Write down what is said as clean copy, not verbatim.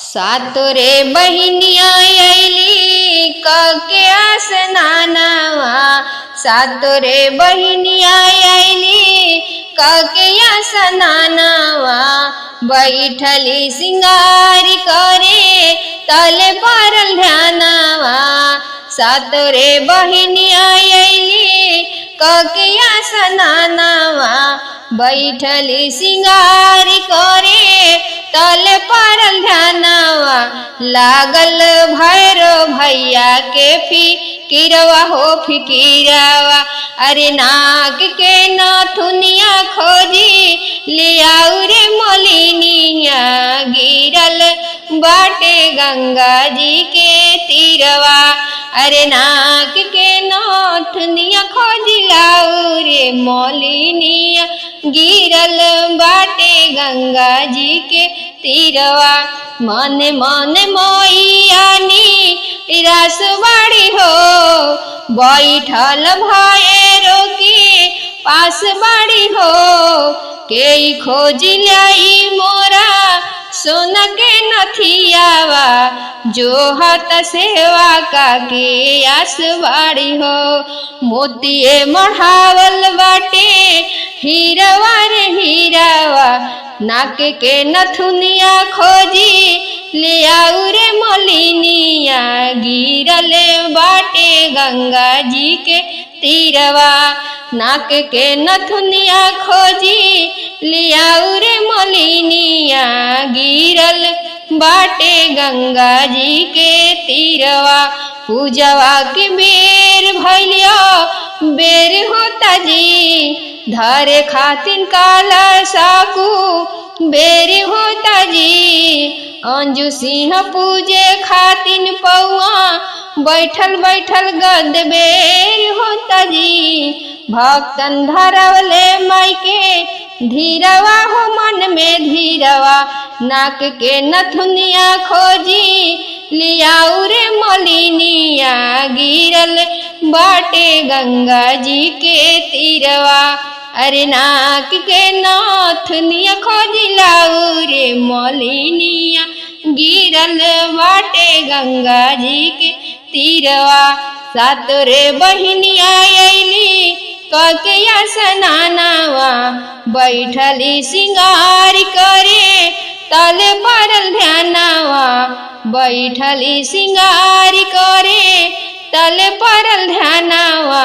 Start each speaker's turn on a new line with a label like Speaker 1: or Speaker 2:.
Speaker 1: सातोरे बहिनिया अइली कके स्नानवा। सातोरे बहिनिया अइली कके स्नानवा। बैठली सिंगारी करे तले परल ध्यानवा। सातोरे बहिनिया अइली कके स्नानवा। बैठली सिंगारी करे तले परल ध्यानवा। लागल भैरो भैया के फिकिरवा हो फिकिरवा। अरे नाक के नथुनिया खोजी लियाऊ रे मोलिनिया। गिरल बाटे गंगा जी के तीरवा। अरे नाक के नथुनिया खोजी लाऊ रे मोलिनिया। गिरल बाटे गंगा जी के तीरवा। मन मन मोइयानी रास बाड़ी हो। बैठल भैरो के पास बाड़ी हो। के खोज लाई मोरा सोना के नथियावा। जो हाथ सेवा का के आस बाड़ी हो। मोतिये मढ़ावल बाटे हीरवा रे हीरावा। नाक के नथुनिया खोजी लियाऊ रे मोलिनिया। गिरल बाटे गंगा जी के तीरवा। नाक के नथुनिया खोजी लियाऊ रे मोलिनिया। गिरल बाटे गंगा जी के तीरवा। पूजवा के बेर भैलिया बेर होता जी। धरे खातिन काला साकू बेर होता जी। अंजू सिंह पूजे खातिन पौआ बैठल बैठल गद बेर होता जी। भक्तन धरवले माई के धीरवा हो मन में धीरवा। नाक के नथुनिया खोजी लियाऊ रे मोलिनिया। गिरल बाटे गंगा जी के तीरवा। अरे नाक के नथुनिया खोजी लाऊ रे मोलिनिया। गिरल बाटे गंगा जी के तीरवा। सातोरे बहिनिया अइली कके स्नानवा। बैठली सिंगारी करे तले परल ध्यानवा। बैठली सिंगारी करे तले परल ध्यानवा।